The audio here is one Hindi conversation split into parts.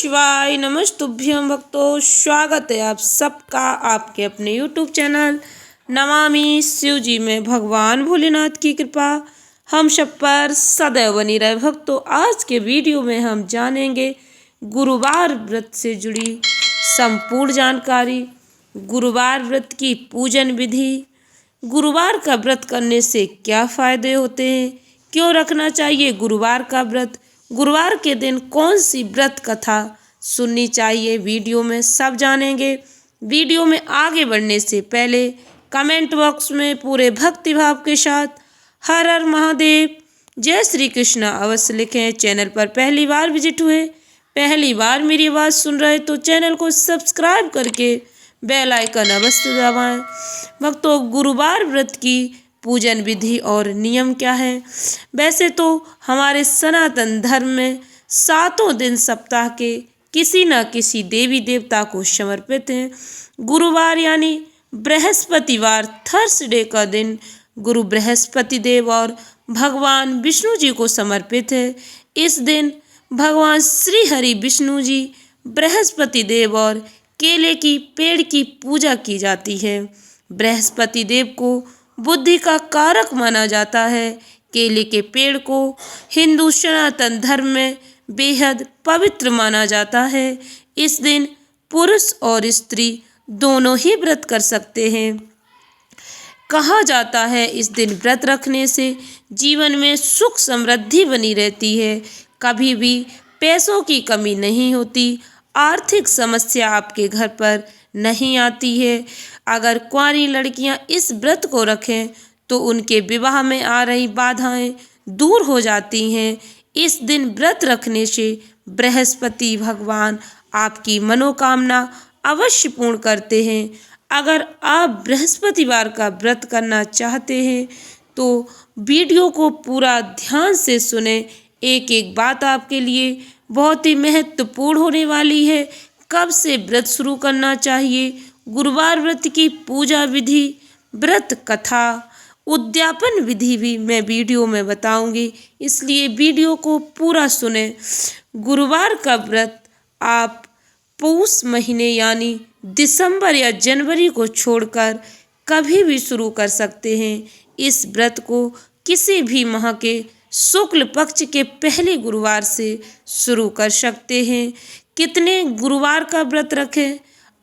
शिवाय नमस्तुभ्यं भक्तों, स्वागत है आप सबका आपके अपने YouTube चैनल नमामि शिव जी में। भगवान भोलेनाथ की कृपा हम सब पर सदैव बनी रहे। भक्तों, आज के वीडियो में हम जानेंगे गुरुवार व्रत से जुड़ी संपूर्ण जानकारी, गुरुवार व्रत की पूजन विधि, गुरुवार का व्रत करने से क्या फायदे होते हैं, क्यों रखना चाहिए गुरुवार का व्रत, गुरुवार के दिन कौन सी व्रत कथा सुननी चाहिए, वीडियो में सब जानेंगे। वीडियो में आगे बढ़ने से पहले कमेंट बॉक्स में पूरे भक्ति भाव के साथ हर हर महादेव, जय श्री कृष्ण अवश्य लिखें। चैनल पर पहली बार विजिट हुए, पहली बार मेरी आवाज़ सुन रहे तो चैनल को सब्सक्राइब करके बेल आइकन अवश्य दबाएं। भक्तों, गुरुवार व्रत की पूजन विधि और नियम क्या है? वैसे तो हमारे सनातन धर्म में 7 दिन सप्ताह के किसी न किसी देवी देवता को समर्पित हैं। गुरुवार यानी बृहस्पतिवार, थर्सडे का दिन गुरु बृहस्पति देव और भगवान विष्णु जी को समर्पित है। इस दिन भगवान श्री हरि विष्णु जी, बृहस्पति देव और केले की पेड़ की पूजा की जाती है। बृहस्पति देव को बुद्धि का कारक माना जाता है। केले के पेड़ को हिंदू सनातन धर्म में बेहद पवित्र माना जाता है। इस दिन पुरुष और स्त्री दोनों ही व्रत कर सकते हैं। कहा जाता है इस दिन व्रत रखने से जीवन में सुख समृद्धि बनी रहती है, कभी भी पैसों की कमी नहीं होती, आर्थिक समस्या आपके घर पर नहीं आती है। अगर कुंवारी लड़कियां इस व्रत को रखें तो उनके विवाह में आ रही बाधाएं दूर हो जाती हैं। इस दिन व्रत रखने से बृहस्पति भगवान आपकी मनोकामना अवश्य पूर्ण करते हैं। अगर आप बृहस्पतिवार का व्रत करना चाहते हैं तो वीडियो को पूरा ध्यान से सुने। एक एक बात आपके लिए बहुत ही महत्वपूर्ण होने वाली है। कब से व्रत शुरू करना चाहिए, गुरुवार व्रत की पूजा विधि, व्रत कथा, उद्यापन विधि भी मैं वीडियो में बताऊंगी, इसलिए वीडियो को पूरा सुने। गुरुवार का व्रत आप पौष महीने यानी दिसंबर या जनवरी को छोड़कर कभी भी शुरू कर सकते हैं। इस व्रत को किसी भी माह के शुक्ल पक्ष के पहले गुरुवार से शुरू कर सकते हैं। कितने गुरुवार का व्रत रखें?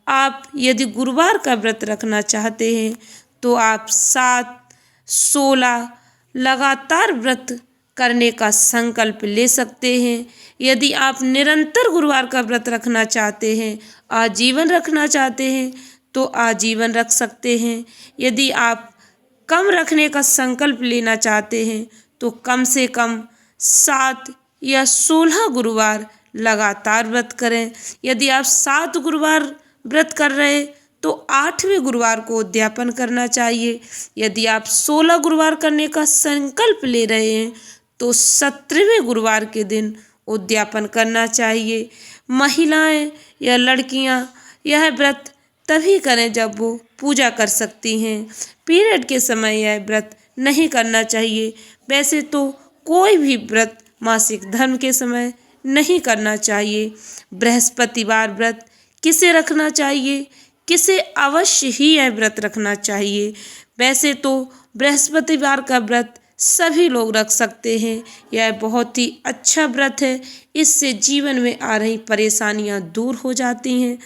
आप यदि गुरुवार का व्रत रखना चाहते हैं तो आप 7, 16 लगातार व्रत करने का संकल्प ले सकते हैं। यदि आप निरंतर गुरुवार का व्रत रखना चाहते हैं, आजीवन रखना चाहते हैं तो आजीवन रख सकते हैं। यदि आप कम रखने का संकल्प लेना चाहते हैं तो कम से कम 7 या 16 गुरुवार लगातार व्रत करें। यदि आप 7 गुरुवार व्रत कर रहे हैं तो 8वें गुरुवार को उद्यापन करना चाहिए। यदि आप 16 गुरुवार करने का संकल्प ले रहे हैं तो 17वें गुरुवार के दिन उद्यापन करना चाहिए। महिलाएं या लड़कियां यह व्रत तभी करें जब वो पूजा कर सकती हैं। पीरियड के समय यह व्रत नहीं करना चाहिए। वैसे तो कोई भी व्रत मासिक धर्म के समय नहीं करना चाहिए। बृहस्पतिवार व्रत किसे रखना चाहिए, किसे अवश्य ही यह व्रत रखना चाहिए? वैसे तो बृहस्पतिवार का व्रत सभी लोग रख सकते हैं। यह बहुत ही अच्छा व्रत है। इससे जीवन में आ रही परेशानियां दूर हो जाती हैं।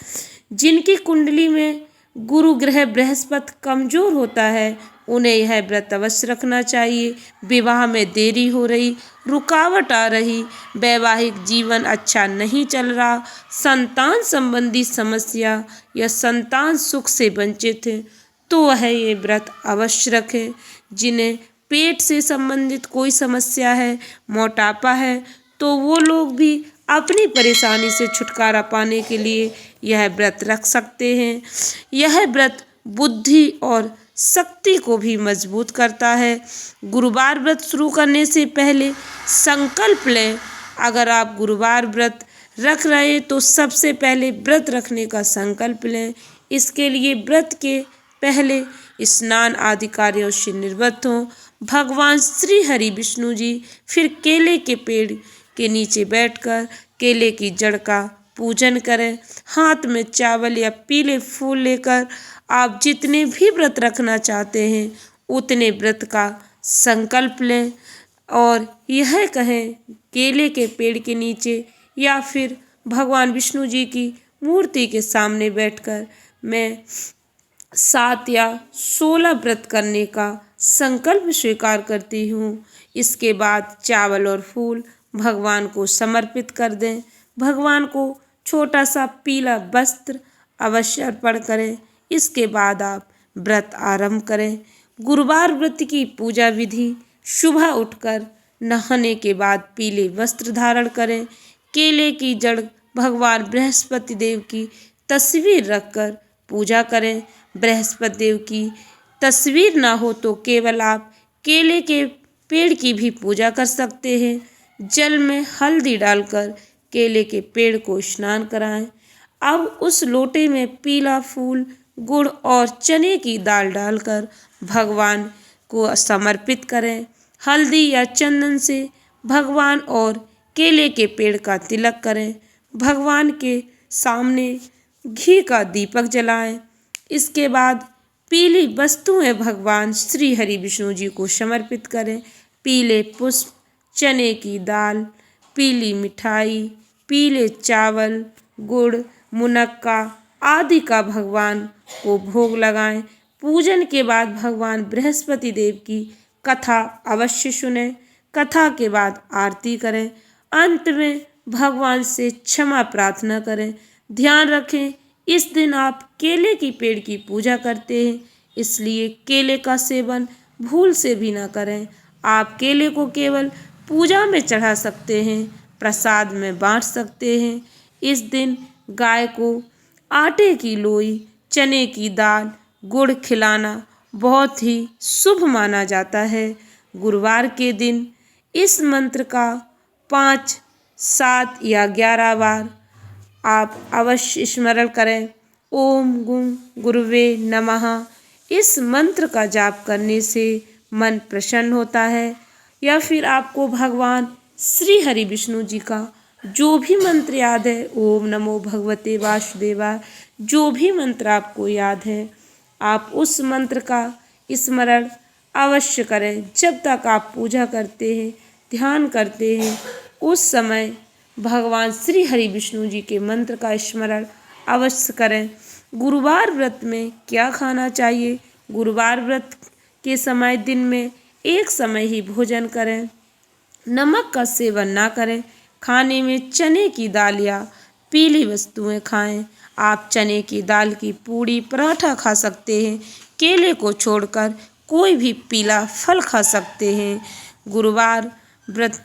जिनकी कुंडली में गुरु ग्रह बृहस्पति कमजोर होता है उन्हें यह व्रत अवश्य रखना चाहिए। विवाह में देरी हो रही, रुकावट आ रही, वैवाहिक जीवन अच्छा नहीं चल रहा, संतान संबंधी समस्या या संतान सुख से वंचित है तो वह ये व्रत अवश्य रखें। जिन्हें पेट से संबंधित कोई समस्या है, मोटापा है, तो वो लोग भी अपनी परेशानी से छुटकारा पाने के लिए यह व्रत रख सकते हैं। यह व्रत बुद्धि और शक्ति को भी मजबूत करता है। गुरुवार व्रत शुरू करने से पहले संकल्प लें। अगर आप गुरुवार व्रत रख रहे हैं तो सबसे पहले व्रत रखने का संकल्प लें। इसके लिए व्रत के पहले स्नान आदि कार्यों से निवृत्त हों। भगवान श्री हरि विष्णु जी फिर केले के पेड़ के नीचे बैठकर केले की जड़ का पूजन करें। हाथ में चावल या पीले फूल लेकर आप जितने भी व्रत रखना चाहते हैं उतने व्रत का संकल्प लें और यह कहें केले के पेड़ के नीचे या फिर भगवान विष्णु जी की मूर्ति के सामने बैठकर मैं 7 या 16 व्रत करने का संकल्प स्वीकार करती हूँ। इसके बाद चावल और फूल भगवान को समर्पित कर दें। भगवान को छोटा सा पीला वस्त्र अवश्य अर्पण करें। इसके बाद आप व्रत आरंभ करें। गुरुवार व्रत की पूजा विधि: सुबह उठकर नहाने के बाद पीले वस्त्र धारण करें। केले की जड़ भगवान बृहस्पति देव की तस्वीर रखकर पूजा करें। बृहस्पति देव की तस्वीर ना हो तो केवल आप केले के पेड़ की भी पूजा कर सकते हैं। जल में हल्दी डालकर केले के पेड़ को स्नान कराएं। अब उस लोटे में पीला फूल, गुड़ और चने की दाल डालकर भगवान को समर्पित करें। हल्दी या चंदन से भगवान और केले के पेड़ का तिलक करें। भगवान के सामने घी का दीपक जलाएं। इसके बाद पीली वस्तुएं भगवान श्री हरि विष्णु जी को समर्पित करें। पीले पुष्प, चने की दाल, पीली मिठाई, पीले चावल, गुड़, मुनक्का आदि का भगवान को भोग लगाएं। पूजन के बाद भगवान बृहस्पति देव की कथा अवश्य सुनें। कथा के बाद आरती करें। अंत में भगवान से क्षमा प्रार्थना करें। ध्यान रखें, इस दिन आप केले की पेड़ की पूजा करते हैं, इसलिए केले का सेवन भूल से भी ना करें। आप केले को केवल पूजा में चढ़ा सकते हैं, प्रसाद में बांट सकते हैं। इस दिन गाय को आटे की लोई, चने की दाल, गुड़ खिलाना बहुत ही शुभ माना जाता है। गुरुवार के दिन इस मंत्र का 5, 7 या 11 बार आप अवश्य स्मरण करें। ओम गुं गुरुवे नमः। इस मंत्र का जाप करने से मन प्रसन्न होता है। या फिर आपको भगवान श्री हरि विष्णु जी का जो भी मंत्र याद है, ओम नमो भगवते वासुदेवाय, जो भी मंत्र आपको याद है आप उस मंत्र का स्मरण अवश्य करें। जब तक आप पूजा करते हैं, ध्यान करते हैं, उस समय भगवान श्री हरि विष्णु जी के मंत्र का स्मरण अवश्य करें। गुरुवार व्रत में क्या खाना चाहिए? गुरुवार व्रत के समय दिन में एक समय ही भोजन करें। नमक का सेवन ना करें। खाने में चने की दाल या पीली वस्तुएं खाएं। आप चने की दाल की पूड़ी, पराठा खा सकते हैं। केले को छोड़कर कोई भी पीला फल खा सकते हैं। गुरुवार व्रत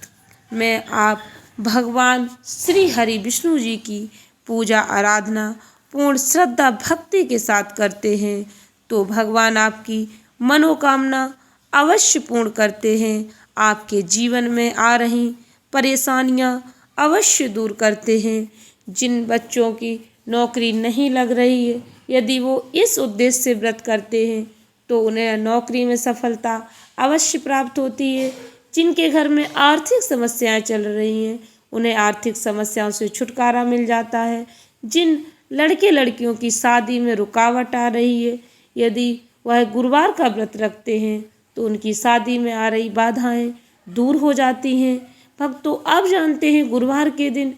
में आप भगवान श्री हरि विष्णु जी की पूजा आराधना पूर्ण श्रद्धा भक्ति के साथ करते हैं तो भगवान आपकी मनोकामना अवश्य पूर्ण करते हैं। आपके जीवन में आ रही परेशानियां अवश्य दूर करते हैं। जिन बच्चों की नौकरी नहीं लग रही है, यदि वो इस उद्देश्य से व्रत करते हैं तो उन्हें नौकरी में सफलता अवश्य प्राप्त होती है। जिनके घर में आर्थिक समस्याएं चल रही हैं उन्हें आर्थिक समस्याओं से छुटकारा मिल जाता है। जिन लड़के लड़कियों की शादी में रुकावट आ रही है, यदि वह गुरुवार का व्रत रखते हैं तो उनकी शादी में आ रही बाधाएं दूर हो जाती हैं। भक्तों, अब जानते हैं गुरुवार के दिन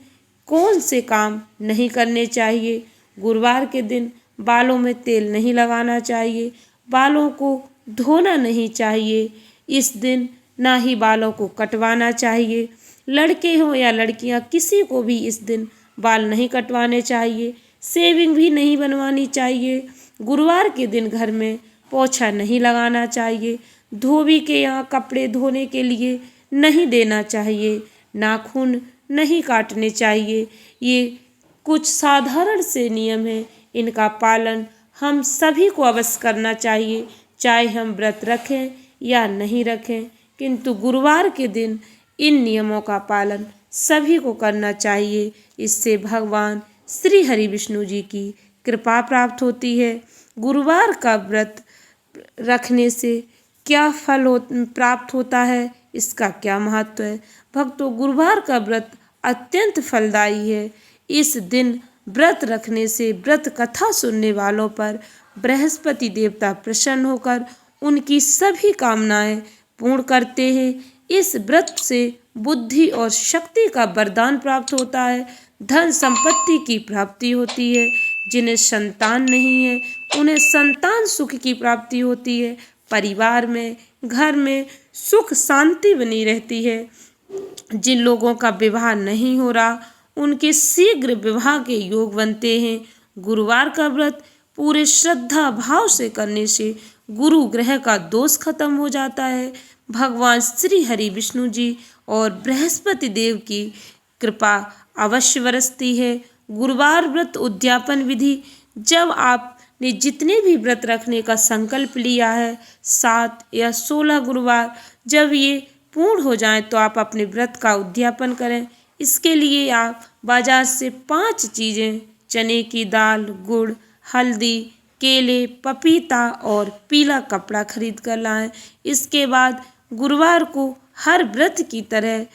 कौन से काम नहीं करने चाहिए। गुरुवार के दिन बालों में तेल नहीं लगाना चाहिए, बालों को धोना नहीं चाहिए। इस दिन ना ही बालों को कटवाना चाहिए। लड़के हों या लड़कियां, किसी को भी इस दिन बाल नहीं कटवाने चाहिए। शेविंग भी नहीं बनवानी चाहिए। गुरुवार के दिन घर में पोछा नहीं लगाना चाहिए। धोबी के यहाँ कपड़े धोने के लिए नहीं देना चाहिए। नाखून नहीं काटने चाहिए। ये कुछ साधारण से नियम हैं, इनका पालन हम सभी को अवश्य करना चाहिए, चाहे हम व्रत रखें या नहीं रखें। किंतु गुरुवार के दिन इन नियमों का पालन सभी को करना चाहिए। इससे भगवान श्री हरि विष्णु जी की कृपा प्राप्त होती है। गुरुवार का व्रत रखने से क्या फल प्राप्त होता है, इसका क्या महत्व है? भक्तों, गुरुवार का व्रत अत्यंत फलदायी है। इस दिन व्रत रखने से व्रत कथा सुनने वालों पर बृहस्पति देवता प्रसन्न होकर उनकी सभी कामनाएं पूर्ण करते हैं। इस व्रत से बुद्धि और शक्ति का वरदान प्राप्त होता है, धन संपत्ति की प्राप्ति होती है। जिन्हें संतान नहीं है उन्हें संतान सुख की प्राप्ति होती है। परिवार में, घर में सुख शांति बनी रहती है। जिन लोगों का विवाह नहीं हो रहा उनके शीघ्र विवाह के योग बनते हैं। गुरुवार का व्रत पूरे श्रद्धा भाव से करने से गुरु ग्रह का दोष खत्म हो जाता है। भगवान श्री हरि विष्णु जी और बृहस्पति देव की कृपा अवश्य बरसती है। गुरुवार व्रत उद्यापन विधि: जब आपने जितने भी व्रत रखने का संकल्प लिया है, 7 या 16 गुरुवार जब ये पूर्ण हो जाएं तो आप अपने व्रत का उद्यापन करें। इसके लिए आप बाजार से 5 चीज़ें चने की दाल, गुड़, हल्दी, केले, पपीता और पीला कपड़ा खरीद कर लाएं। इसके बाद गुरुवार को हर व्रत की तरह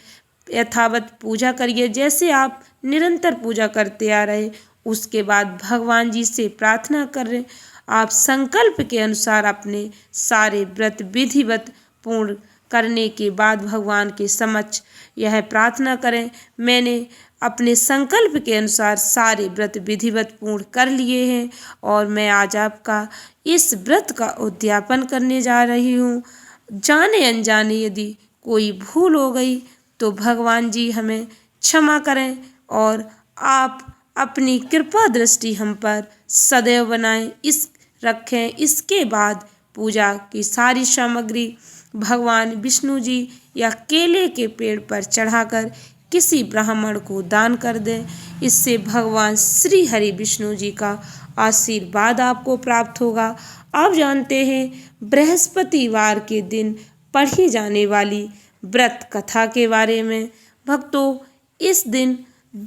यथावत पूजा करिए जैसे आप निरंतर पूजा करते आ रहे। उसके बाद भगवान जी से प्रार्थना करें। आप संकल्प के अनुसार अपने सारे व्रत विधिवत पूर्ण करने के बाद भगवान के समक्ष यह प्रार्थना करें, मैंने अपने संकल्प के अनुसार सारे व्रत विधिवत पूर्ण कर लिए हैं और मैं आज आपका इस व्रत का उद्यापन करने जा रही हूँ। जाने अनजाने यदि कोई भूल हो गई तो भगवान जी हमें क्षमा करें और आप अपनी कृपा दृष्टि हम पर सदैव बनाएं रखें। इसके बाद पूजा की सारी सामग्री भगवान विष्णु जी या केले के पेड़ पर चढ़ाकर किसी ब्राह्मण को दान कर दें। इससे भगवान श्री हरि विष्णु जी का आशीर्वाद आपको प्राप्त होगा। आप जानते हैं बृहस्पतिवार के दिन पढ़ी जाने वाली व्रत कथा के बारे में। भक्तों, इस दिन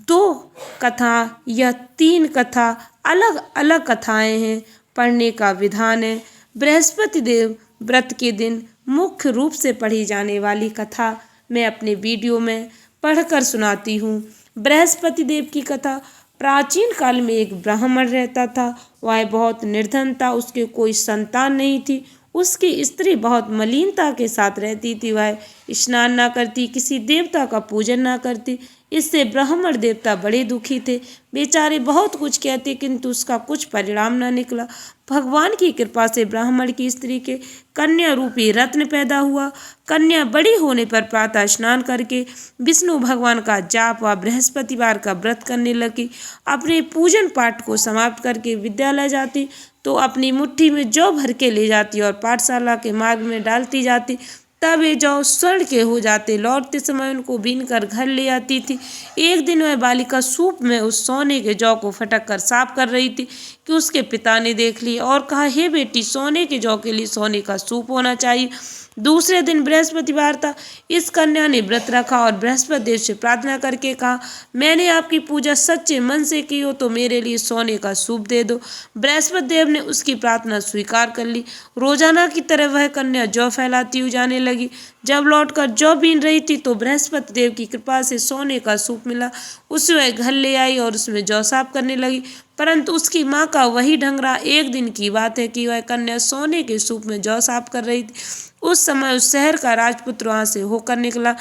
2 कथा या 3 कथा अलग अलग कथाएं हैं पढ़ने का विधान है। बृहस्पति देव व्रत के दिन मुख्य रूप से पढ़ी जाने वाली कथा मैं अपने वीडियो में पढ़कर सुनाती हूँ। बृहस्पति देव की कथा: प्राचीन काल में एक ब्राह्मण रहता था। वह बहुत निर्धन था, उसके कोई संतान नहीं थी। उसकी स्त्री बहुत मलिनता के साथ रहती थी। वह स्नान ना करती, किसी देवता का पूजन ना करती। इससे ब्राह्मण देवता बड़े दुखी थे। बेचारे बहुत कुछ कहते किंतु उसका कुछ परिणाम न निकला। भगवान की कृपा से ब्राह्मण की स्त्री के कन्या रूपी रत्न पैदा हुआ। कन्या बड़ी होने पर प्रातः स्नान करके विष्णु भगवान का जाप व बृहस्पतिवार का व्रत करने लगी। अपने पूजन पाठ को समाप्त करके विद्यालय जाती तो अपनी मुट्ठी में जौ भर के ले जाती और पाठशाला के मार्ग में डालती जाती। तब ये जौ स्वर्ण के हो जाते। लौटते समय उनको बीन कर घर ले आती थी। एक दिन वह बालिका सूप में उस सोने के जौ को फटक कर साफ कर रही थी कि उसके पिता ने देख लिया और कहा, हे बेटी, सोने के जौ के लिए सोने का सूप होना चाहिए। दूसरे दिन बृहस्पतिवार था। इस कन्या ने व्रत रखा और बृहस्पति देव से प्रार्थना करके कहा, मैंने आपकी पूजा सच्चे मन से की हो तो मेरे लिए सोने का सूप दे दो। बृहस्पति देव ने उसकी प्रार्थना स्वीकार कर ली। रोजाना की तरह वह कन्या जौ फैलाती हुई जाने लगी। जब लौटकर जौ बीन रही थी तो बृहस्पति देव की कृपा से सोने का सूप मिला। उसे वह घर ले आई और उसमें जौ साफ करने लगी। परंतु उसकी माँ का वही ढंग रहा। एक दिन की बात है कि वह कन्या सोने के सूप में जौ साफ कर रही थी। उस समय उस शहर का राजपुत्र वहां से होकर निकला।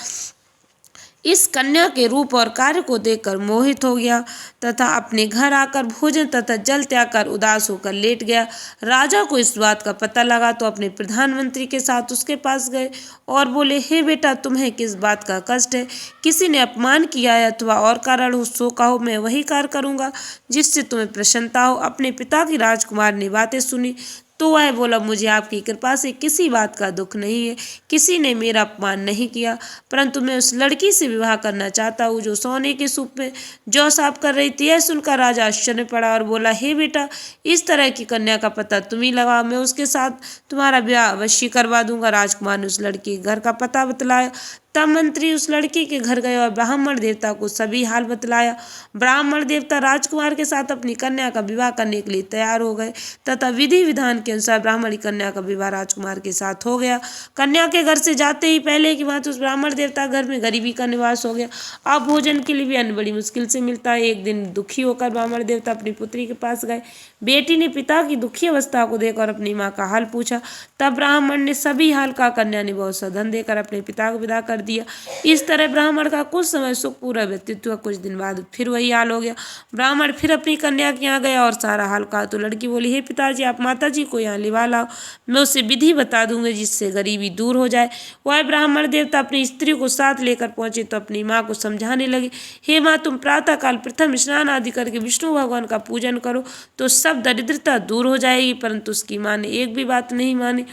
इस कन्या के रूप और कार्य को देखकर मोहित हो गया तथा अपने घर आकर भोजन तथा जल त्याग कर उदास होकर लेट गया। राजा को इस बात का पता लगा तो अपने प्रधानमंत्री के साथ उसके पास गए और बोले, हे बेटा, तुम्हें किस बात का कष्ट है? किसी ने अपमान किया है अथवा और कारण हो सो कहो, मैं वही कार्य करूँगा जिससे तुम्हें प्रसन्नता हो। अपने पिता की राजकुमार ने बातें सुनी तो वह बोला, मुझे आपकी कृपा से किसी बात का दुख नहीं है। किसी ने मेरा अपमान नहीं किया, परंतु मैं उस लड़की से विवाह करना चाहता हूँ जो सोने के सूप में जौ साफ कर रही थी। यह सुनकर राजा आश्चर्य में पड़ा और बोला, हे बेटा, इस तरह की कन्या का पता तुम ही लगाओ, मैं उसके साथ तुम्हारा ब्याह अवश्य करवा दूंगा। राजकुमार ने उस लड़की के घर का पता बतलाया। तब मंत्री उस लड़की के घर गए और ब्राह्मण देवता को सभी हाल बतलाया। ब्राह्मण देवता राजकुमार के साथ अपनी कन्या का विवाह करने के लिए तैयार हो गए तथा विधि विधान के अनुसार ब्राह्मणी कन्या का विवाह राजकुमार के साथ हो गया। कन्या के घर से जाते ही पहले की बात उस ब्राह्मण देवता घर में गरीबी का निवास हो गया। अब भोजन के लिए भी अन्न बड़ी मुश्किल से मिलता है। एक दिन दुखी होकर ब्राह्मण देवता अपनी पुत्री के पास गए। बेटी ने पिता की दुखी अवस्था को देखकर अपनी माँ का हाल पूछा। तब ब्राह्मण ने सभी हाल का कन्या ने बहुत सा धन देकर अपने पिता को विदा कर दिया। इस तरह ब्राह्मण का कुछ समय सुखपूरा व्यतीत हुआ। कुछ दिन बाद फिर वही हाल हो गया। ब्राह्मण फिर अपनी कन्या के यहाँ गया और सारा हाल कहा तो लड़की बोली, हे पिताजी, आप माता जी को यहाँ लिवा लाओ, मैं उसे विधि बता दूंगी जिससे गरीबी दूर हो जाए। वह ब्राह्मण देवता अपनी स्त्री को साथ लेकर पहुंचे तो अपनी माँ को समझाने लगे, हे माँ, तुम प्रातःकाल प्रथम स्नान आदि करके विष्णु भगवान का पूजन करो तो सब दरिद्रता दूर हो जाएगी। परंतु उसकी माँ ने एक भी बात नहीं मानी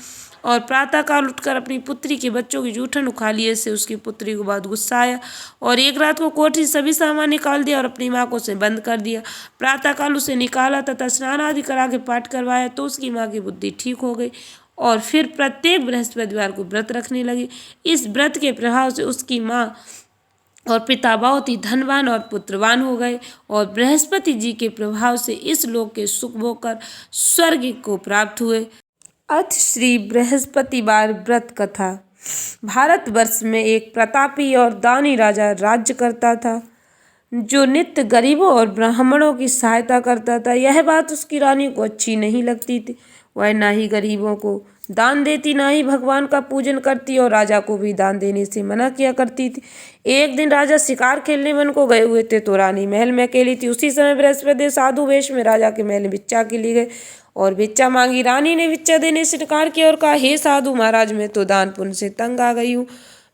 और प्रातःकाल उठकर अपनी पुत्री के बच्चों की जूठन उठा लिए से उसकी पुत्री को बहुत गुस्सा आया और एक रात को कोठरी सभी सामान निकाल दिया और अपनी माँ को उसे बंद कर दिया। प्रातःकाल उसे निकाला तथा स्नान आदि करा के पाठ करवाया तो उसकी माँ की बुद्धि ठीक हो गई और फिर प्रत्येक बृहस्पतिवार को व्रत रखने लगी। इस व्रत के प्रभाव से उसकी माँ और पिता बहुत ही धनवान और पुत्रवान हो गए और बृहस्पति जी के प्रभाव से इस लोक के सुख भोगकर स्वर्ग को प्राप्त हुए। अथ श्री बृहस्पतिवार व्रत कथा। भारतवर्ष में एक प्रतापी और दानी राजा राज्य करता था जो नित्य गरीबों और ब्राह्मणों की सहायता करता था। यह बात उसकी रानी को अच्छी नहीं लगती थी। वह ना ही गरीबों को दान देती, ना ही भगवान का पूजन करती और राजा को भी दान देने से मना किया करती थी। एक दिन राजा शिकार खेलने वन को गए हुए थे तो रानी महल में अकेली थी। उसी समय बृहस्पति साधु वेश में राजा के महल में भिक्षा के लिए गए और भिक्षा मांगी। रानी ने भिक्षा देने से इनकार किया और कहा, हे साधु महाराज, मैं तो दान पुण्य से तंग आ गई हूँ।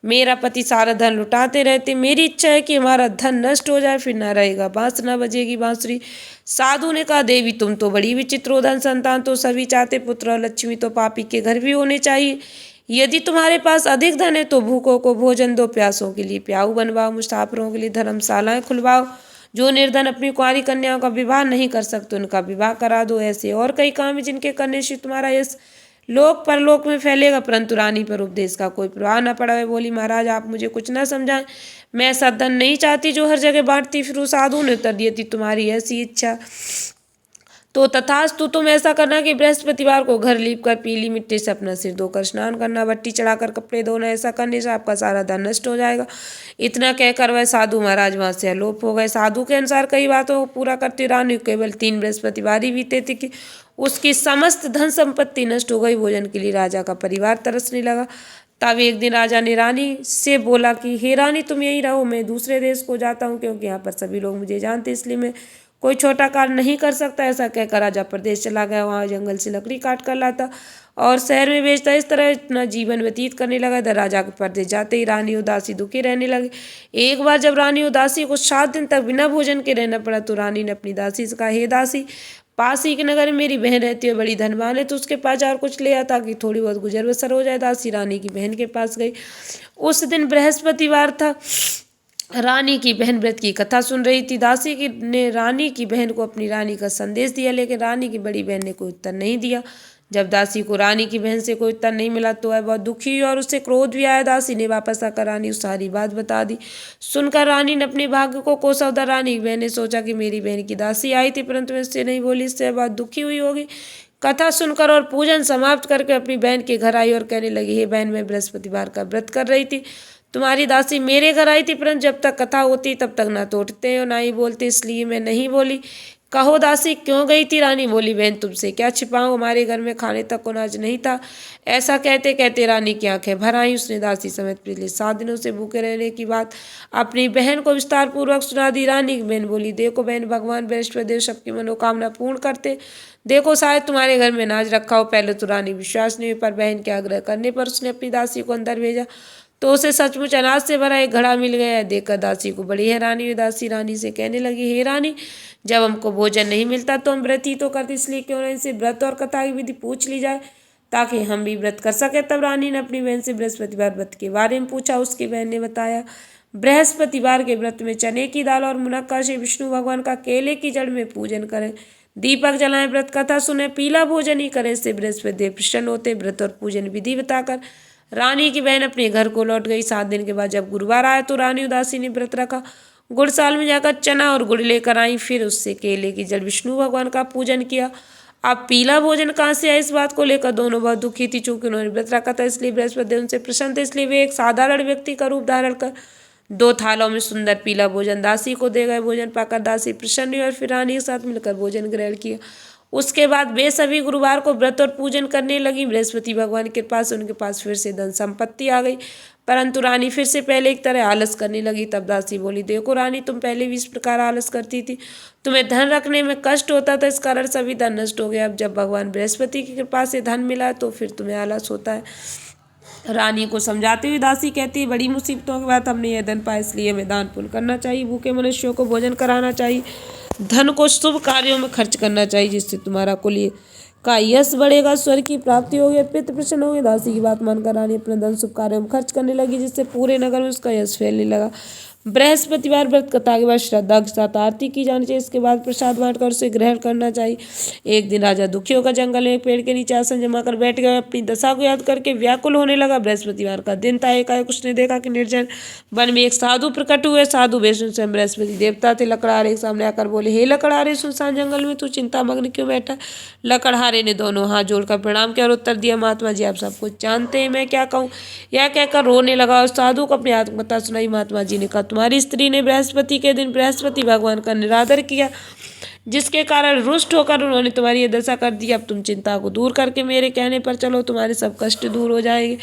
मेरा पति सारा धन लुटाते रहते, मेरी इच्छा है कि हमारा धन नष्ट हो जाए, फिर ना रहेगा बांस ना बजेगी बांसुरी। साधु ने कहा, देवी, तुम तो बड़ी विचित्र हो। धन संतान तो सभी चाहते, पुत्र और लक्ष्मी तो पापी के घर भी होने चाहिए। यदि तुम्हारे पास अधिक धन है तो भूखों को भोजन दो, प्यासों के लिए प्याऊ बनवाओ, मुसाफिरों के लिए धर्मशालाएं खुलवाओ, जो निर्धन अपनी कुंवारी कन्याओं का विवाह नहीं कर सकते उनका विवाह करा दो। ऐसे और कई काम है जिनके करने से तुम्हारा यश लोक परलोक में फैलेगा। परंतु रानी पर उपदेश का कोई प्रभाव न पड़ा। वह बोली, महाराज, आप मुझे कुछ न समझाएं, मैं ऐसा धन नहीं चाहती जो हर जगह बांटती फिरूं। साधु ने उत्तर दिया, थी तुम्हारी ऐसी इच्छा तो तथास्तु। तुम ऐसा करना कि बृहस्पतिवार को घर लीप कर पीली मिट्टी से अपना सिर धोकर स्नान करना, बट्टी चढ़ाकर कपड़े धोना। ऐसा करने से आपका सारा धन नष्ट हो जाएगा। इतना कहकर वह साधु महाराज वहां से अलोप हो गए। साधु के अनुसार कई बातों को पूरा करती रानी केवल 3 बृहस्पतिवार ही बीते थे कि उसकी समस्त धन संपत्ति नष्ट हो गई। भोजन के लिए राजा का परिवार तरसने लगा। तब एक दिन राजा ने रानी से बोला कि हे रानी, तुम यहीं रहो, मैं दूसरे देश को जाता हूँ, क्योंकि यहाँ पर सभी लोग मुझे जानते, इसलिए मैं कोई छोटा कार्य नहीं कर सकता। ऐसा कहकर राजा प्रदेश चला गया। वहाँ जंगल से लकड़ी काट कर लाता और शहर में बेचता। इस तरह इतना जीवन व्यतीत करने लगा। इधर राजा के परदेश जाते ही रानी उदासी दुखी रहने लगी। एक बार जब रानी उदासी को 7 दिन तक बिना भोजन के रहना पड़ा तो रानी ने अपनी दासी से कहा, हे दासी, पास ही के नगर में मेरी बहन रहती है, बड़ी धनवान है, तो उसके पास जाकर कुछ ले आता कि थोड़ी बहुत गुजर बसर हो जाए। दासी रानी की बहन के पास गई। उस दिन बृहस्पतिवार था। रानी की बहन व्रत की कथा सुन रही थी। दासी ने रानी की बहन को अपनी रानी का संदेश दिया, लेकिन रानी की बड़ी बहन ने कोई उत्तर नहीं दिया। जब दासी को रानी की बहन से कोई उत्तर नहीं मिला तो वह बहुत दुखी हुई और उससे क्रोध भी आया। दासी ने वापस आकर रानी को सारी बात बता दी। सुनकर रानी ने अपने भाग्य को कोसा। उधर रानी की बहन ने सोचा कि मेरी बहन की दासी आई थी, परंतु मैं उससे नहीं बोली, इससे बहुत दुखी हुई होगी। कथा सुनकर और पूजन समाप्त करके अपनी बहन के घर आई और कहने लगी, हे बहन, मैं बृहस्पतिवार का व्रत कर रही थी, तुम्हारी दासी मेरे घर आई थी, परंतु जब तक कथा होती तब तक ना तो उठते और ना ही बोलते, इसलिए मैं नहीं बोली। कहो दासी, क्यों गई थी? रानी बोली, बहन, तुमसे क्या छिपाऊं, हमारे घर में खाने तक को अनाज नहीं था। ऐसा कहते कहते रानी की आंखें भर आई। उसने दासी समेत पिछले 7 दिनों से भूखे रहने की बात अपनी बहन को विस्तार पूर्वक सुना दी। रानी की बहन बोली, देखो बहन, भगवान बृहस्पति सबकी मनोकामना पूर्ण करते, देखो शायद तुम्हारे घर में अनाज रखा हो। पहले तो रानी विश्वास नहीं हुई, पर बहन के आग्रह करने पर उसने अपनी दासी को अंदर भेजा तो उसे सचमुच अनाज से भरा एक घड़ा मिल गया। देखकर दासी को बड़ी हैरानी हुई। दासी रानी से कहने लगी, हे रानी, जब हमको भोजन नहीं मिलता तो हम व्रत ही तो करते, इसलिए क्यों ना इनसे व्रत और कथा की विधि पूछ ली जाए ताकि हम भी व्रत कर सके। तब रानी ने अपनी बहन से बृहस्पतिवार व्रत के बारे में पूछा। उसकी बहन ने बताया, बृहस्पतिवार के व्रत में चने की दाल और मुनक्का से विष्णु भगवान का केले की जड़ में पूजन करें, दीपक जलाएं, व्रत कथा सुने, पीला भोजन ही करें, इससे बृहस्पति देव प्रसन्न होते। व्रत और पूजन विधि बताकर रानी की बहन अपने घर को लौट गई। 7 दिन के बाद जब गुरुवार आया तो रानी उदासी ने व्रत रखा। गुड़साल में जाकर चना और गुड़ लेकर आई, फिर उससे केले की जल विष्णु भगवान का पूजन किया। अब पीला भोजन कहाँ से आया, इस बात को लेकर दोनों बहुत दुखी थी। चूंकि उन्होंने व्रत रखा था इसलिए बृहस्पति देव उनसे प्रसन्न थे, इसलिए वे एक साधारण व्यक्ति का रूप धारण कर 2 थालों में सुंदर पीला भोजन दासी को दे गए। भोजन पाकर दासी प्रसन्न हुई और फिर रानी के साथ मिलकर भोजन ग्रहण किया। उसके बाद वे सभी गुरुवार को व्रत और पूजन करने लगी। बृहस्पति भगवान की कृपा से उनके पास फिर से धन संपत्ति आ गई, परंतु रानी फिर से पहले की तरह आलस करने लगी। तब दासी बोली, देखो रानी, तुम पहले भी इस प्रकार आलस करती थी, तुम्हें धन रखने में कष्ट होता था, इस कारण सभी धन नष्ट हो गया। अब जब भगवान बृहस्पति की कृपा से धन मिला तो फिर तुम्हें आलस होता है। रानी को समझाते हुए दासी कहती है, बड़ी मुसीबतों के बाद हमने यह धन पाया, इसलिए हमें दान पुण्य करना चाहिए, भूखे मनुष्यों को भोजन कराना चाहिए, धन को शुभ कार्यों में खर्च करना चाहिए, जिससे तुम्हारा कुल का यश बढ़ेगा, स्वर्ग की प्राप्ति होगी, पितृ प्रसन्न होंगे। दासी की बात मानकर रानी अपने धन शुभ कार्यों में खर्च करने लगी, जिससे पूरे नगर में उसका यश फैलने लगा। बृहस्पतिवार व्रत कथा के बाद श्रद्धा के साथ आरती की जानी चाहिए, इसके बाद प्रसाद बांटकर उसे ग्रहण करना चाहिए। एक दिन राजा दुखी होकर जंगल में एक पेड़ के नीचे आसन जमा कर बैठ गया। अपनी दशा को याद करके व्याकुल होने लगा। बृहस्पतिवार का दिन था। एकाएक उसने देखा कि निर्जन वन में एक साधु प्रकट हुए। साधु वेशभूषा से बृहस्पति देवता थे। लकड़हारे के सामने आकर बोले, हे लकड़हारे, सुनसान जंगल में तू चिंतामग्न क्यों बैठा? लकड़हारे ने दोनों हाथ जोड़कर प्रणाम किया और उत्तर दिया, महात्मा जी, आप सब कुछ जानते हैं, मैं क्या कहूँ? यह कहकर रोने लगा और साधु को अपनी आत्मकथा सुनाई। महात्मा जी ने कहा, तुम्हारी स्त्री ने बृहस्पति के दिन बृहस्पति भगवान का निरादर किया, जिसके कारण रुष्ट होकर उन्होंने तुम्हारी ये दशा कर दी। अब तुम चिंता को दूर करके मेरे कहने पर चलो, तुम्हारे सब कष्ट दूर हो जाएंगे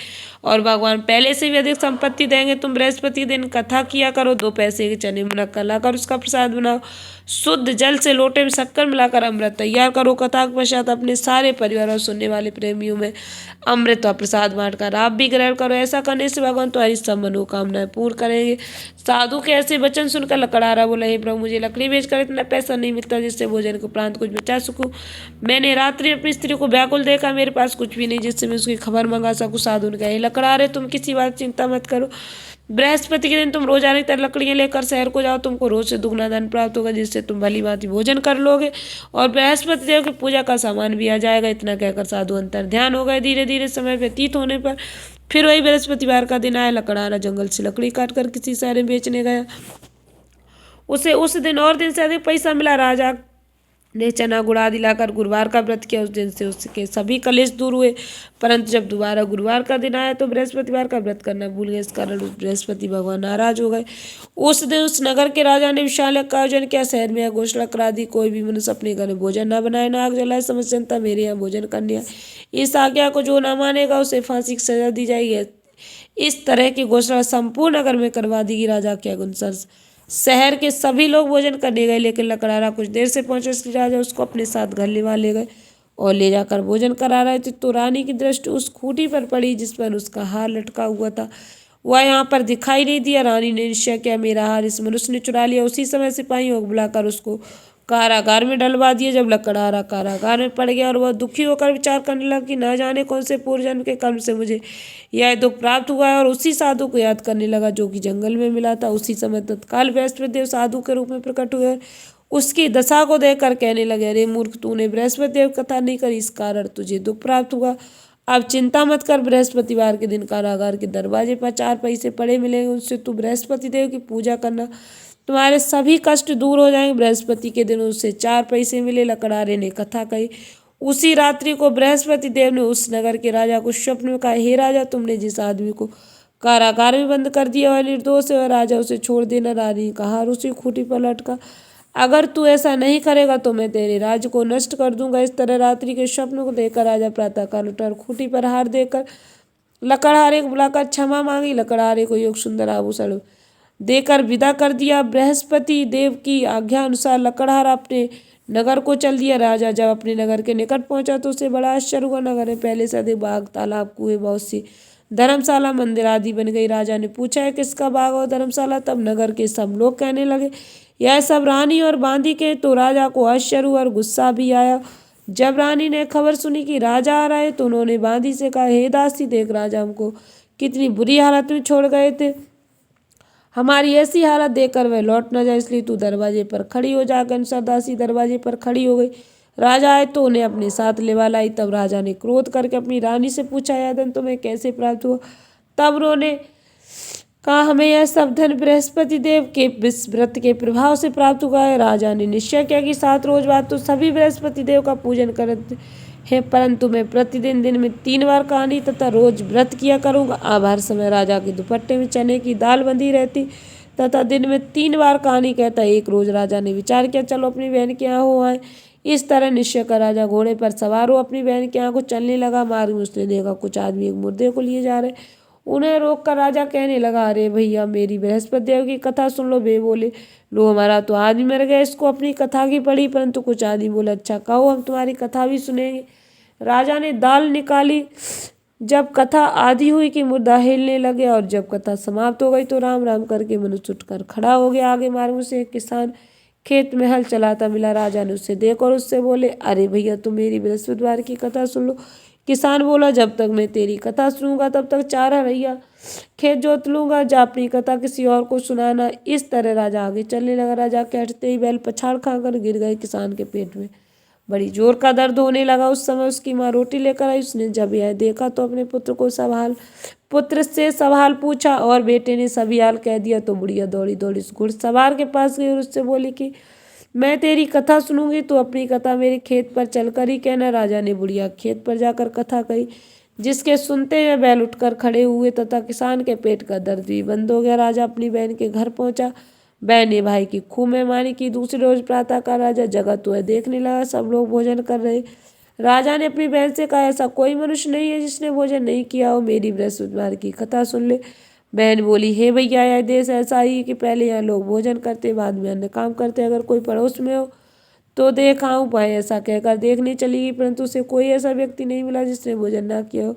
और भगवान पहले से भी अधिक संपत्ति देंगे। तुम बृहस्पति दिन कथा किया करो, 2 पैसे के चने मुनक्का लाकर उसका प्रसाद बनाओ, शुद्ध जल से लोटे में शक्कर मिलाकर अमृत तैयार करो। कथा के पश्चात अपने सारे परिवार और सुनने वाले प्रेमियों में अमृत और प्रसाद बांटकर आप भी ग्रहण करो। ऐसा करने से भगवान तुम्हारी सब मनोकामनाएं पूर्ण करेंगे। साधु के ऐसे वचन सुनकर लकड़हारा बोला, हे प्रभु, मुझे लकड़ी बेचकर इतना पैसा नहीं मिलता जिससे भोजन के उपरांत कुछ बचा सकूं। मैंने रात्रि अपनी स्त्री को व्याकुल देखा, मेरे पास कुछ भी नहीं जिससे मैं उसकी खबर मंगा सकूं। साधु ने कहा, हे लकड़हारे, तुम किसी बात चिंता मत करो। बृहस्पति के दिन तुम रोजाना की तरह लकड़ियां लेकर शहर को जाओ, तुमको रोज से दुगना धन प्राप्त होगा, जिससे तुम भली भांति भोजन कर लोगे और बृहस्पति देव की पूजा का सामान भी आ जाएगा। इतना कहकर साधु अंतर ध्यान हो गए। धीरे धीरे समय व्यतीत होने पर फिर वही बृहस्पतिवार का दिन आया। लकड़हारा जंगल से लकड़ी काटकर किसी शहर में बेचने गया। उसे उस दिन और दिन से अधिक पैसा मिला। राजा ने चना गुड़ आदि लाकर गुरुवार का व्रत किया। उस दिन से उसके सभी कलेश दूर हुए। परंतु जब दोबारा गुरुवार का दिन आया तो बृहस्पतिवार का व्रत करना भूल गए। इस कारण बृहस्पति भगवान नाराज हो गए। उस दिन उस नगर के राजा ने विशाल यज्ञ का आयोजन किया। शहर में घोषणा करा दी, कोई भी मनुष्य अपने घर में भोजन न बनाए, न आग जलाए, समस्त जनता मेरे यहाँ भोजन करने आए। इस आज्ञा को जो न मानेगा उसे फांसी की सजा दी जाएगी। इस तरह की घोषणा संपूर्ण नगर में करवा दी गई। राजा के अनुसार शहर के सभी लोग भोजन करने गए, लेकिन लकड़हारा कुछ देर से पहुंचे, इसलिए राजा उसको अपने साथ घर ले गए और ले जाकर भोजन करा रहे थे तो रानी की दृष्टि उस खूंटी पर पड़ी जिस पर उसका हार लटका हुआ था। वह यहाँ पर दिखाई नहीं दिया। रानी ने निश्चय किया, मेरा हार इस मनुष्य ने चुरा लिया। उसी समय सिपाहियों को बुलाकर उसको कारागार में डलवा दिया। जब लकड़हारा कारागार में पड़ गया और वह दुखी होकर विचार करने लगा कि न जाने कौन से पूर्व जन्म के कर्म से मुझे यह दुख प्राप्त हुआ है, और उसी साधु को याद करने लगा जो कि जंगल में मिला था। उसी समय तत्काल बृहस्पति देव साधु के रूप में प्रकट हुए और उसकी दशा को देखकर कहने लगे, अरे मूर्ख, तूने बृहस्पति देव कथा नहीं करी, इस कारण तुझे दुख प्राप्त हुआ। अब चिंता मत कर, बृहस्पतिवार के दिन कारागार के दरवाजे पर 4 पैसे पड़े मिलेंगे, उनसे तू बृहस्पति देव की पूजा करना, तुम्हारे सभी कष्ट दूर हो जाएंगे। बृहस्पति के दिन उससे 4 पैसे मिले। लकड़हारे ने कथा कही। उसी रात्रि को बृहस्पति देव ने उस नगर के राजा को स्वप्न में कहा, हे राजा, तुमने जिस आदमी को कारागार में बंद कर दिया वह निर्दोष है, और राजा उसे छोड़ देना। रानी का हार उसी खूंटी पर लटका। अगर तू ऐसा नहीं करेगा तो मैं तेरे राज्य को नष्ट कर दूंगा। इस तरह रात्रि के स्वप्न को देखकर राजा प्रातःकाल उठा और खूंटी पर हार देकर लकड़हारे को बुलाकर क्षमा मांगी। लकड़हारे को योग सुंदर आभूषण देकर विदा कर दिया। बृहस्पति देव की आज्ञा अनुसार लकड़हारा अपने नगर को चल दिया। राजा जब अपने नगर के निकट पहुंचा तो उसे बड़ा आश्चर्य हुआ। नगर में पहले से अधिक बाग, तालाब, कुएं, बहुत सी धर्मशाला, मंदिर आदि बन गई। राजा ने पूछा, है किसका बाग और धर्मशाला? तब नगर के सब लोग कहने लगे, यह सब रानी और बांदी के। तो राजा को आश्चर्य हुआ और गुस्सा भी आया। जब रानी ने खबर सुनी कि राजा आ रहे तो उन्होंने बांदी से कहा, हे दासी, देख राजा हमको कितनी बुरी हालत में छोड़ गए थे। हमारी ऐसी हालत देखकर वह लौट न जाए, इसलिए तू दरवाजे पर खड़ी हो जा। अनुसार दासी दरवाजे पर खड़ी हो गई। राजा आए तो उन्हें अपने साथ लेवा लाई। तब राजा ने क्रोध करके अपनी रानी से पूछा, यह धन तुम्हें कैसे प्राप्त हुआ? तब उन्होंने कहा, हमें यह सब धन बृहस्पति देव के व्रत के प्रभाव से प्राप्त हुआ है। राजा ने निश्चय किया कि 7 रोज बाद तो सभी बृहस्पति देव का पूजन करते हैं, परंतु मैं प्रतिदिन दिन में 3 बार कहानी तथा रोज व्रत किया करूँगा। अब हर समय राजा के दुपट्टे में चने की दाल बंधी रहती तथा दिन में 3 बार कहानी कहता। एक रोज राजा ने विचार किया, चलो अपनी बहन के यहाँ हो आए। इस तरह निश्चय कर राजा घोड़े पर सवार हो अपनी बहन के यहाँ को चलने लगा। मार्ग में उसने देखा कुछ आदमी एक मुर्दे को लिए जा रहे। उन्हें रोककर राजा कहने लगा, अरे भैया, मेरी बृहस्पति देव की कथा सुन लो। वे बोले, लो, हमारा तो आदमी मर गया, इसको अपनी कथा की पड़ी। परंतु कुछ आदमी बोले, अच्छा कहो, हम तुम्हारी कथा भी सुनेंगे। राजा ने दाल निकाली। जब कथा आधी हुई कि मुर्दा हिलने लगे, और जब कथा समाप्त हो गई तो राम राम करके मनुष्य उठकर खड़ा हो गया। आगे मार्ग से एक किसान खेत में हल चलाता मिला। राजा ने उससे देखा और उससे बोले, अरे भैया, तुम मेरी बृहस्पतिवार की कथा सुन लो। किसान बोला, जब तक मैं तेरी कथा सुनूंगा तब तक 4 रैया खेत जोत लूंगा, जा अपनी कथा किसी और को सुनाना। इस तरह राजा आगे चलने लगा। राजा के हटते ही बैल पछाड़ खाकर गिर गए। किसान के पेट में बड़ी जोर का दर्द होने लगा। उस समय उसकी माँ रोटी लेकर आई। उसने जब यह देखा तो अपने पुत्र से सवाल पूछा और बेटे ने सभी हाल कह दिया। तो बुढ़िया दौड़ी दौड़ी उस घुड़सवार के पास गई और उससे बोली कि मैं तेरी कथा सुनूंगी, तो अपनी कथा मेरे खेत पर चलकर ही कहना। राजा ने बुढ़िया खेत पर जाकर कथा कही, जिसके सुनते हुए बैल उठकर खड़े हुए तथा किसान के पेट का दर्द भी बंद हो गया। राजा अपनी बहन के घर पहुंचा। बहन ने भाई की खूब मेहमानी की। दूसरे रोज प्रातः का राजा जगा तो है देखने लगा, सब लोग भोजन कर रहे। राजा ने अपनी बहन से कहा, ऐसा कोई मनुष्य नहीं है जिसने भोजन नहीं किया हो, मेरी बृहस्पतिवार की कथा सुन ले। बहन बोली, हे भैया, यह देश ऐसा ही कि पहले यहाँ लोग भोजन करते, बाद में अन्य काम करते। अगर कोई पड़ोस में हो तो देख आऊँ पाए। ऐसा कहकर देखने चली गई, परंतु उसे कोई ऐसा व्यक्ति नहीं मिला जिसने भोजन ना किया हो।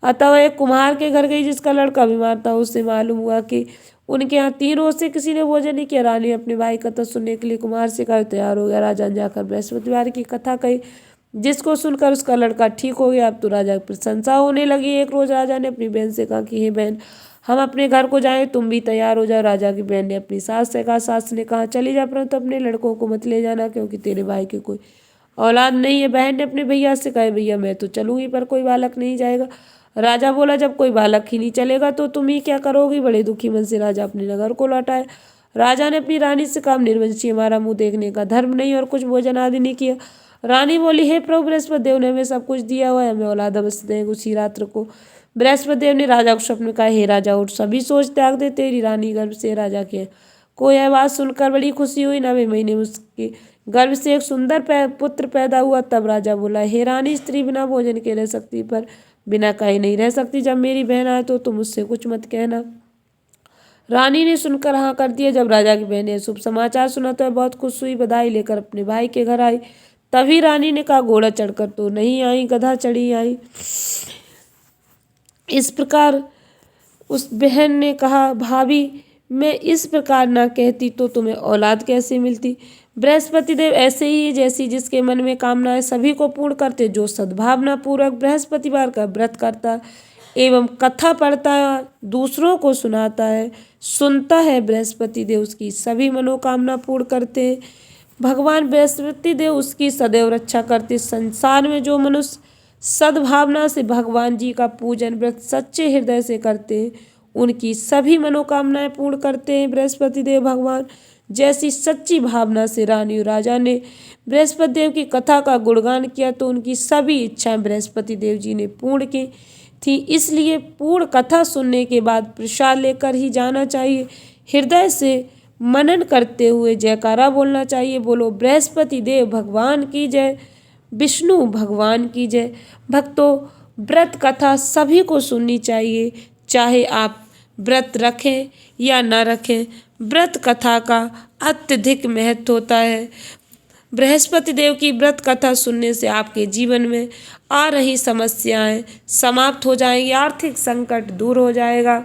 अतः वह एक कुम्हार के घर गई जिसका लड़का बीमार था। उससे मालूम हुआ कि उनके यहाँ 3 रोज से किसी ने भोजन नहीं किया। रानी अपने भाई कथा सुनने के लिए कुम्हार से कहा, तैयार हो गया। राजा ने जाकर बृहस्पतिवार की कथा कही, जिसको सुनकर उसका लड़का ठीक हो गया। अब तो राजा की प्रशंसा होने लगी। एक रोज राजा ने अपनी बहन से कहा कि हे बहन, हम अपने घर को जाएं, तुम भी तैयार हो जाओ। राजा की बहन ने अपनी सास से कहा। सास ने कहा, चली जा, परंतु अपने लड़कों को मत ले जाना, क्योंकि तेरे भाई के कोई औलाद नहीं है। बहन ने अपने भैया से कहा, भैया, मैं तो चलूंगी, पर कोई बालक नहीं जाएगा। राजा बोला, जब कोई बालक ही नहीं चलेगा तो तुम ही क्या करोगी? बड़े दुखी मन से राजा अपने नगर को लौटाए। राजा ने अपनी रानी से कहा, निर्वंशी, हमारा मुंह देखने का धर्म नहीं और कुछ भोजन आदि नहीं किया। रानी बोली, हे प्रभु बृहस्पति देव ने हमें सब कुछ दिया हुआ है, हमें औलाद अवश्य देंगे उसी रात्र को। बृहस्पति देव ने राजा को स्वप्न में कहा, हे राजा, उठ, सभी सोच त्याग दे, तेरी रानी गर्भ से राजा के को यह बात सुनकर बड़ी खुशी हुई। 9वें महीने में उसके गर्भ से एक सुंदर पुत्र पैदा हुआ। तब राजा बोला, हे रानी, स्त्री बिना भोजन के रह सकती, पर बिना कहे नहीं रह सकती। जब मेरी बहन आए तो तुम उससे कुछ मत कहना। रानी ने सुनकर हाँ कर दिया। जब राजा की बहन ने शुभ समाचार सुना तो वह बहुत खुश हुई। बधाई लेकर अपने भाई के घर आई। तभी रानी ने कहा, घोड़ा चढ़कर तो नहीं आई, गधा चढ़ी आई। इस प्रकार उस बहन ने कहा, भाभी, मैं इस प्रकार ना कहती तो तुम्हें औलाद कैसे मिलती? बृहस्पति देव ऐसे ही जैसी जिसके मन में कामनाएं सभी को पूर्ण करते, जो सद्भावना पूर्वक बृहस्पतिवार का व्रत करता एवं कथा पढ़ता है, दूसरों को सुनाता है, सुनता है, बृहस्पति देव उसकी सभी मनोकामना पूर्ण करते हैं। भगवान बृहस्पति देव उसकी सदैव रक्षा करते। संसार में जो मनुष्य सद्भावना से भगवान जी का पूजन व्रत सच्चे हृदय से करते हैं, उनकी सभी मनोकामनाएं पूर्ण करते हैं बृहस्पति देव भगवान। जैसी सच्ची भावना से रानी और राजा ने बृहस्पति देव की कथा का गुणगान किया तो उनकी सभी इच्छाएं बृहस्पति देव जी ने पूर्ण की थी। इसलिए पूर्ण कथा सुनने के बाद प्रसाद लेकर ही जाना चाहिए। हृदय से मनन करते हुए जयकारा बोलना चाहिए। बोलो बृहस्पति देव भगवान की जय, विष्णु भगवान की जय। भक्तों, व्रत कथा सभी को सुननी चाहिए, चाहे आप व्रत रखें या न रखें। व्रत कथा का अत्यधिक महत्व होता है। बृहस्पति देव की व्रत कथा सुनने से आपके जीवन में आ रही समस्याएं समाप्त हो जाएंगी, आर्थिक संकट दूर हो जाएगा,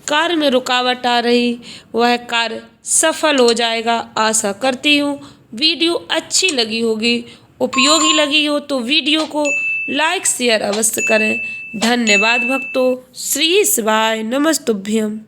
कार्य में रुकावट आ रही वह कार्य सफल हो जाएगा। आशा करती हूँ वीडियो अच्छी लगी होगी, उपयोगी लगी हो तो वीडियो को लाइक शेयर अवश्य करें। धन्यवाद भक्तों। श्री शिवाय नमस्तुभ्यम।